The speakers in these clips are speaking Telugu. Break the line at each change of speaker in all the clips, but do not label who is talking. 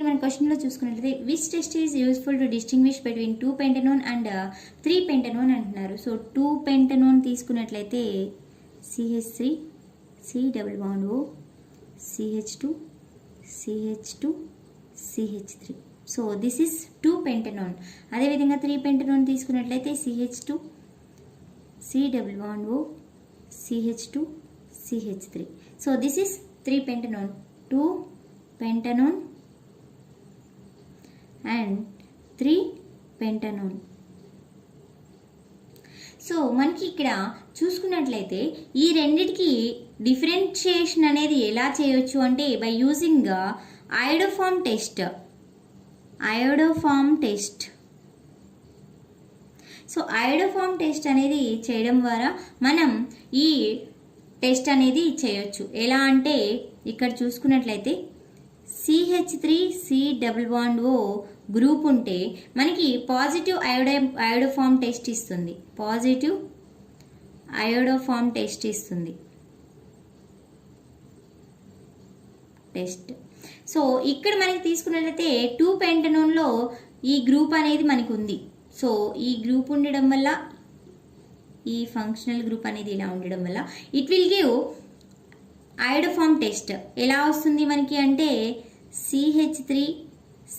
ఇక్కడ మన క్వశ్చన్లో చూసుకున్నట్లయితే which test is useful to distinguish between 2 pentanone and 3 pentanone అంటున్నారు. సో 2 పెంటనోన్ తీసుకున్నట్లయితే CH3 C double bond O CH2 CH2 CH3. So this is 2 pentanone. అదేవిధంగా 3 పెంటనోన్ తీసుకున్నట్లయితే CH2 C double bond O CH2 CH3. So this is 3 pentanone. 2 pentanone and 3 pentanone. So మనకి ఇక్కడ చూసుకున్నట్లయితే ఈ రెండిటికి డిఫరెన్షియేషన్ అనేది ఎలా చేయొచ్చు అంటే by using iodoform test. So iodoform test అనేది చేయడం ద్వారా మనం ఈ టెస్ట్ అనేది చేయొచ్చు. ఎలా అంటే ఇక్కడ చూసుకున్నట్లయితే CH3 C double bond O group ఉంటే మనకి పాజిటివ్ అయోడోఫార్మ్ టెస్ట్ ఇస్తుంది. సో ఇక్కడ మనకి తీసుకున్నట్లయితే 2 పెంటనోన్లో ఈ గ్రూప్ అనేది మనకు ఉంది. సో ఈ గ్రూప్ ఉండడం వల్ల ఈ ఫంక్షనల్ గ్రూప్ అనేది ఇలా ఉండడం వల్ల it will give iodoform test. ఎలా వస్తుంది మనకి అంటే CH3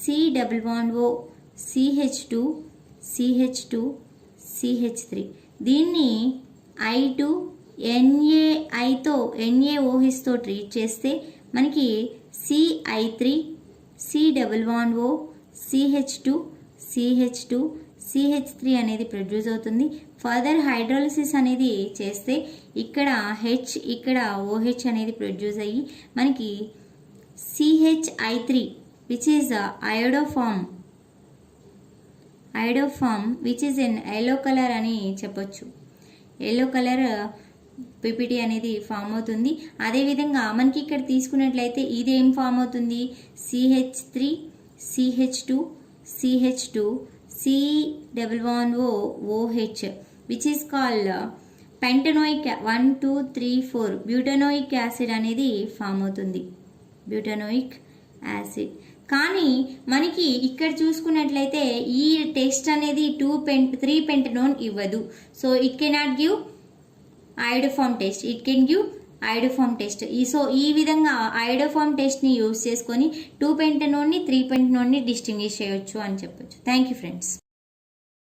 C double bond O CH2 CH3. దీన్ని I2 NaIతో NaOHతో ట్రీట్ చేస్తే మనకి CI3 C double bond O CH2 CH3 అనేది ప్రొడ్యూస్ అవుతుంది. ఫర్దర్ హైడ్రాలిసిస్ అనేది చేస్తే ఇక్కడ H ఇక్కడ OH అనేది ప్రొడ్యూస్ అయ్యి మనకి CHI3 which is iodoform which is in yellow color అని చెప్పొచ్చు. yellow color PPT అనేది ఫామ్ అవుతుంది. అదేవిధంగా మనకి ఇక్కడ తీసుకున్నట్లయితే ఇది ఏం ఫామ్ అవుతుంది CH3 CH2 C double bond O OH which is called pentanoic 1 2 3 4 butanoic acid అనేది ఫామ్ అవుతుంది. Butanoic acid. కానీ మనకి ఇక్కడ చూసుకున్నట్లయితే ఈ టెస్ట్ అనేది 3 పెంటనోన్ ఇవ్వదు. So it cannot give iodoform test. So ఈ విధంగా ఐడోఫార్మ్ టెస్ట్ని యూజ్ చేసుకొని 2 పెంటనోన్ని 3 పెంటనోన్ని డిస్టింగ్విష్ చేయొచ్చు అని చెప్పొచ్చు. Thank you friends.